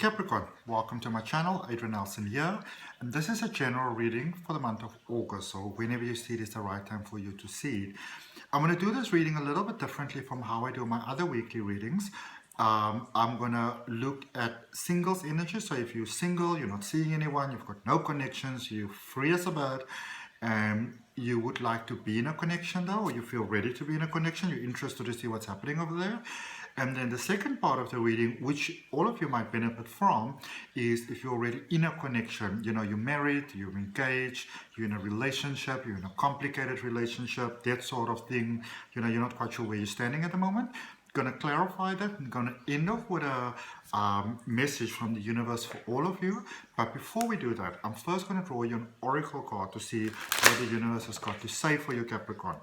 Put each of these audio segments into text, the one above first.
Capricorn, welcome to my channel. Adrian Nelson here, and this is a general reading for the month of August, so whenever you see it is the right time for you to see it. I'm going to do this reading a little bit differently from how I do my other weekly readings. I'm going to look at singles energy, so if you're single, you're not seeing anyone, you've got no connections, you're free as a bird, and you would like to be in a connection though, or you feel ready to be in a connection, you're interested to see what's happening over there. And then the second part of the reading, which all of you might benefit from, is if you're already in a connection, you know, you're married, you're engaged, you're in a relationship, you're in a complicated relationship, that sort of thing, you know, you're not quite sure where you're standing at the moment. Going to clarify that. I'm going to end off with a message from the universe for all of you. But before we do that, I'm first going to draw you an oracle card to see what the universe has got to say for you, Capricorn.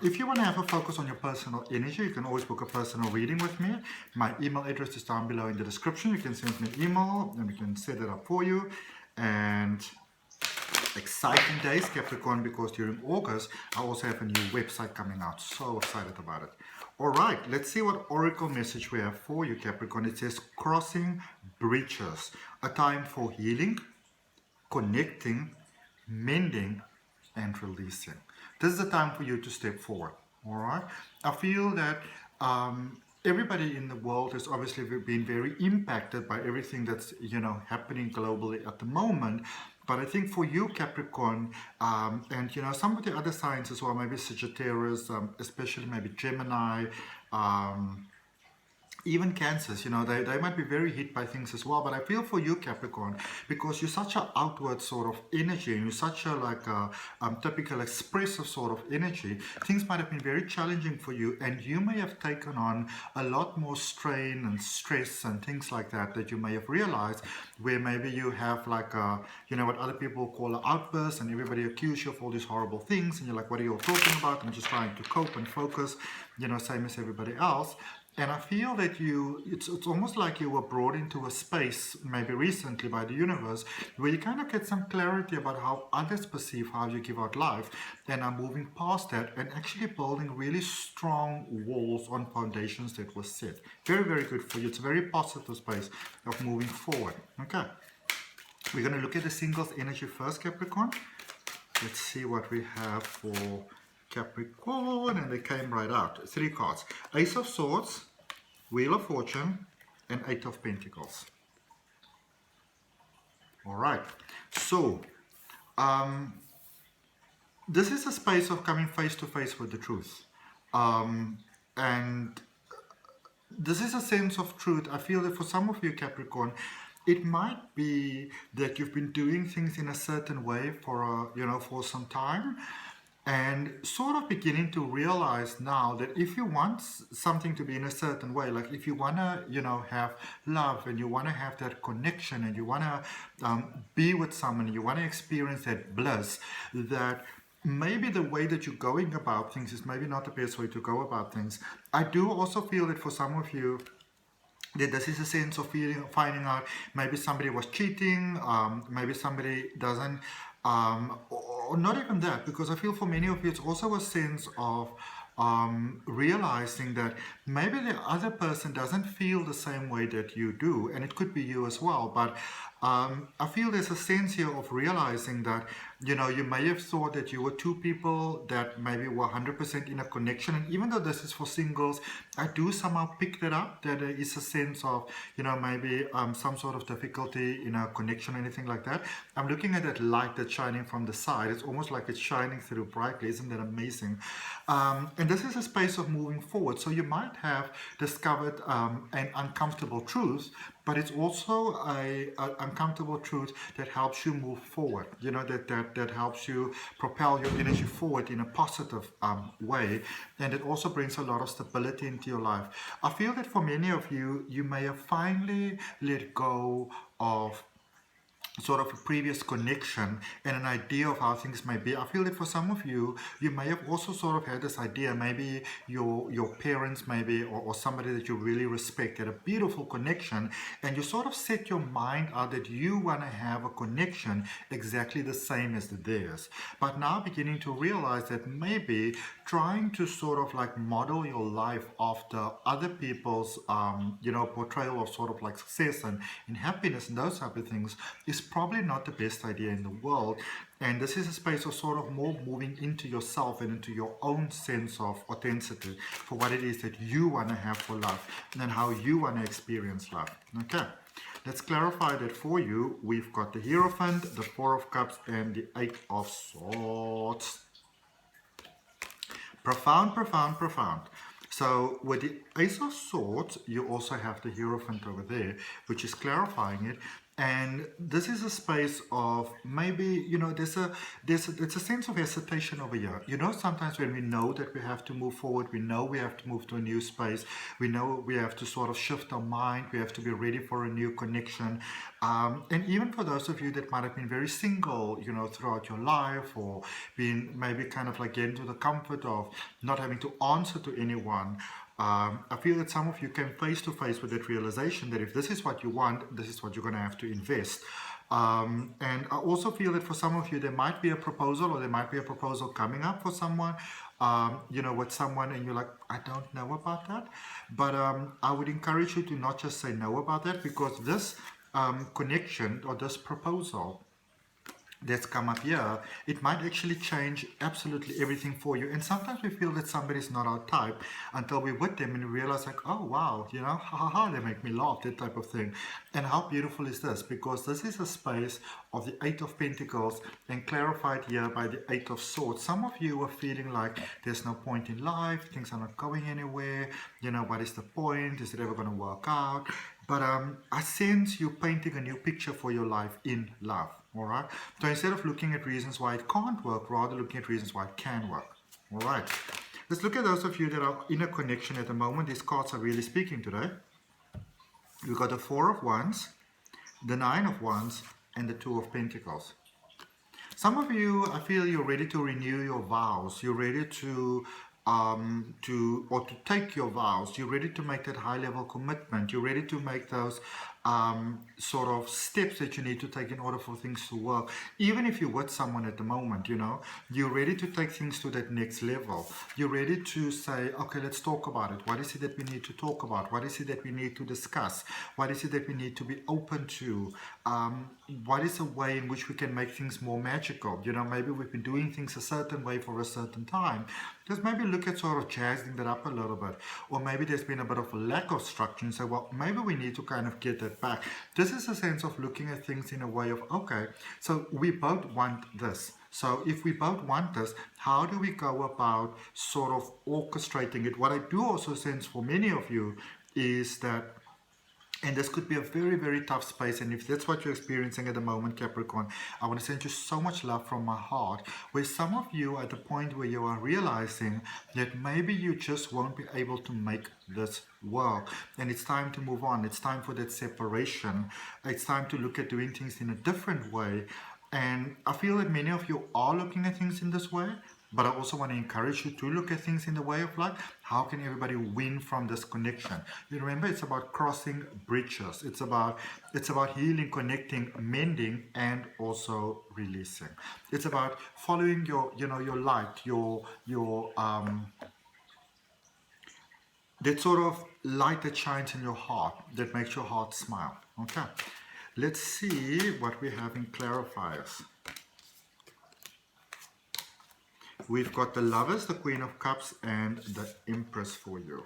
If you want to have a focus on your personal energy, you can always book a personal reading with me. My email address is down below in the description. You can send me an email and we can set it up for you. And exciting days, Capricorn, because during August I also have a new website coming out. So excited about it. All right, let's see what oracle message we have for you, Capricorn. It says crossing breaches, a time for healing, connecting, mending, and releasing. This is the time for you to step forward. All right, I feel that everybody in the world has obviously been very impacted by everything that's, you know, happening globally at the moment. But I think for you, Capricorn, and, you know, some of the other signs as well, maybe Sagittarius, especially maybe Gemini, even Cancers, you know, they might be very hit by things as well. But I feel for you, Capricorn, because you're such an outward sort of energy and you're such a like a typical expressive sort of energy, things might have been very challenging for you, and you may have taken on a lot more strain and stress and things like that you may have realized, where maybe you have like a, you know, what other people call an outburst, and everybody accuse you of all these horrible things, and you're like, what are you all talking about? I'm just trying to cope and focus, you know, same as everybody else. And I feel that it's almost like you were brought into a space, maybe recently by the universe, where you kind of get some clarity about how others perceive how you give out life, and are moving past that and actually building really strong walls on foundations that were set. Very, very good for you. It's a very positive space of moving forward. Okay, we're going to look at the singles energy first, Capricorn. Let's see what we have for Capricorn, and they came right out. 3 cards: Ace of Swords, Wheel of Fortune, and 8 of Pentacles. All right, so this is a space of coming face to face with the truth, and this is a sense of truth. I feel that for some of you, Capricorn, it might be that you've been doing things in a certain way for for some time, and sort of beginning to realize now that if you want something to be in a certain way, like if you want to, you know, have love, and you want to have that connection, and you want to be with someone, you want to experience that bliss, that maybe the way that you're going about things is maybe not the best way to go about things. I do also feel that for some of you, that this is a sense of finding out maybe somebody was cheating, maybe somebody doesn't, or not even that, because I feel for many of you it's also a sense of realizing that maybe the other person doesn't feel the same way that you do, and it could be you as well. But I feel there's a sense here of realizing that, you know, you may have thought that you were two people that maybe were 100% in a connection, and even though this is for singles, I do somehow pick that up, that there is a sense of, you know, maybe some sort of difficulty in a connection or anything like that. I'm looking at that light that's shining from the side. It's almost like it's shining through brightly. Isn't that amazing? And this is a space of moving forward. So you might have discovered an uncomfortable truth, but it's also a uncomfortable truth that helps you move forward, you know, that helps you propel your energy forward in a positive way, and it also brings a lot of stability into your life. I feel that for many of you, you may have finally let go of sort of a previous connection and an idea of how things may be. I feel that for some of you, you may have also sort of had this idea, maybe your parents maybe, or somebody that you really respect had a beautiful connection, and you sort of set your mind out that you want to have a connection exactly the same as theirs. But now beginning to realize that maybe trying to sort of like model your life after other people's portrayal of sort of like success and happiness and those type of things is probably not the best idea in the world. And this is a space of sort of more moving into yourself and into your own sense of authenticity for what it is that you want to have for life and how you want to experience life. Okay, let's clarify that for you. We've got the Hierophant, the Four of Cups, and the Eight of Swords. Profound, profound, profound. So with the Ace of Swords, you also have the Hierophant over there, which is clarifying it. And this is a space of maybe, it's a sense of hesitation over here. Sometimes when we know that we have to move forward, we know we have to move to a new space, we know we have to sort of shift our mind, we have to be ready for a new connection. And even for those of you that might have been very single, throughout your life, or been maybe kind of like getting to the comfort of not having to answer to anyone, I feel that some of you came face to face with that realization that if this is what you want, this is what you're going to have to invest. And I also feel that for some of you, there might be a proposal, or there might be a proposal coming up for someone, with someone, and you're like, I don't know about that. But I would encourage you to not just say no about that, because this connection or this proposal that's come up here, it might actually change absolutely everything for you. And sometimes we feel that somebody's not our type until we're with them and we realize like, oh wow, ha ha ha, they make me laugh, that type of thing. And how beautiful is this? Because this is a space of the Eight of Pentacles and clarified here by the Eight of Swords. Some of you are feeling like there's no point in life, things are not going anywhere, what is the point, is it ever going to work out? But I sense you painting a new picture for your life in love. All right. So instead of looking at reasons why it can't work, rather looking at reasons why it can work. All right. Let's look at those of you that are in a connection at the moment. These cards are really speaking today. We've got the Four of Wands, the Nine of Wands, and the Two of Pentacles. Some of you, I feel you're ready to renew your vows. You're ready to take your vows. You're ready to make that high level commitment. You're ready to make those sort of steps that you need to take in order for things to work. Even if you're with someone at the moment, you're ready to take things to that next level. You're ready to say, okay, let's talk about it. What is it that we need to talk about? What is it that we need to discuss? What is it that we need to be open to? What is a way in which we can make things more magical? Maybe we've been doing things a certain way for a certain time. Just maybe look at sort of jazzing that up a little bit. Or maybe there's been a bit of a lack of structure and say, well, maybe we need to kind of get that back. This is a sense of looking at things in a way of, okay, so we both want this. So if we both want this, how do we go about sort of orchestrating it? What I do also sense for many of you is that, and this could be a very, very tough space. And if that's what you're experiencing at the moment, Capricorn, I want to send you so much love from my heart, where some of you are at the point where you are realizing that maybe you just won't be able to make this work. And it's time to move on. It's time for that separation. It's time to look at doing things in a different way. And I feel that many of you are looking at things in this way. But I also want to encourage you to look at things in the way of like, how can everybody win from this connection? You remember, it's about crossing bridges. It's about healing, connecting, mending, and also releasing. It's about following your light, that sort of light that shines in your heart, that makes your heart smile. Okay, let's see what we have in clarifiers. We've got the Lovers, the Queen of Cups, and the Empress for you.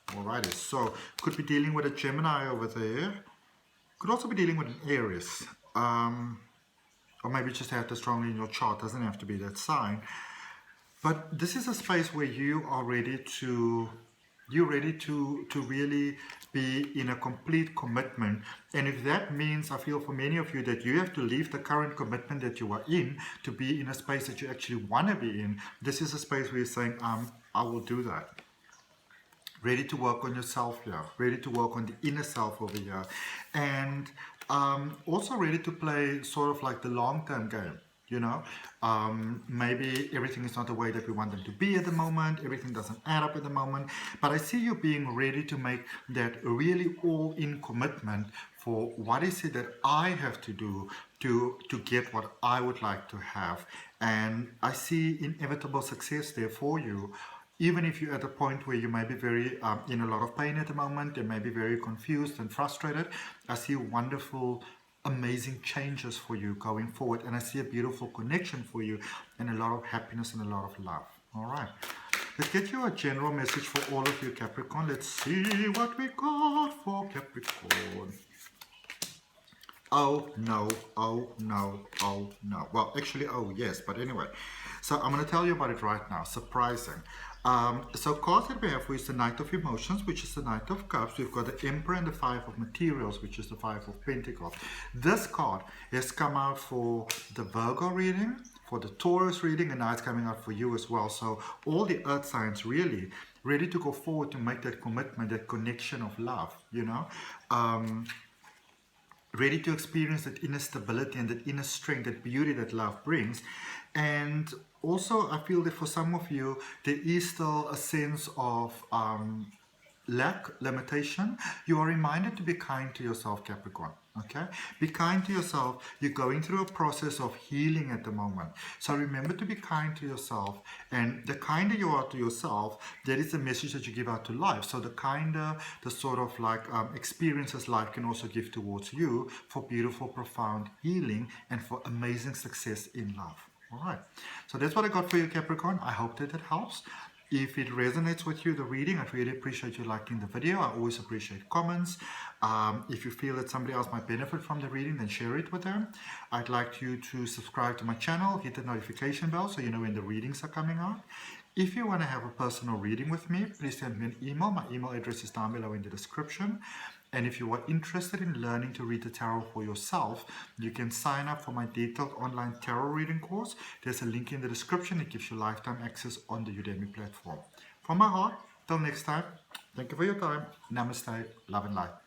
Alrighty, so could be dealing with a Gemini over there. Could also be dealing with an Aries. Or maybe just have this strongly in your chart. Doesn't have to be that sign. But this is a space where you are ready to... You're ready to really be in a complete commitment. And if that means, I feel for many of you, that you have to leave the current commitment that you are in to be in a space that you actually want to be in, this is a space where you're saying, I will do that. ready to work on yourself here, ready to work on the inner self over here, and also ready to play sort of like the long-term game. You know, maybe everything is not the way that we want them to be at the moment, everything doesn't add up at the moment, but I see you being ready to make that really all-in commitment for what is it that I have to do to get what I would like to have. And I see inevitable success there for you. Even if you're at a point where you may be very in a lot of pain at the moment, and may be very confused and frustrated, I see wonderful, amazing changes for you going forward. And I see a beautiful connection for you and a lot of happiness and a lot of love. All right. Let's get you a general message for all of you, Capricorn. Let's see what we got for Capricorn. Oh no, oh no, oh no. Well, actually, oh yes, but anyway. So I'm going to tell you about it right now. Surprising. So cards that we have is the Knight of Emotions, which is the Knight of Cups. We've got the Emperor and the Five of Materials, which is the Five of Pentacles. This card has come out for the Virgo reading, for the Taurus reading, and now it's coming out for you as well. So all the earth signs really ready to go forward to make that commitment, that connection of love, you know. Ready to experience that inner stability and that inner strength, that beauty that love brings. And also I feel that for some of you there is still a sense of lack, limitation. You are reminded to be kind to yourself, Capricorn. Okay, be kind to yourself. You're going through a process of healing at the moment, so remember to be kind to yourself. And the kinder you are to yourself, that is the message that you give out to life. So the kinder, the sort of like experiences life can also give towards you for beautiful, profound healing and for amazing success in love. All right, so that's what I got for you, Capricorn. I hope that it helps. If it resonates with you, the reading, I'd really appreciate you liking the video. I always appreciate comments. If you feel that somebody else might benefit from the reading, then share it with them. I'd like you to subscribe to my channel, hit the notification bell so you know when the readings are coming out. If you want to have a personal reading with me, please send me an email. My email address is down below in the description. And if you are interested in learning to read the tarot for yourself, you can sign up for my detailed online tarot reading course. There's a link in the description. It gives you lifetime access on the Udemy platform. From my heart, till next time, thank you for your time. Namaste, love and light.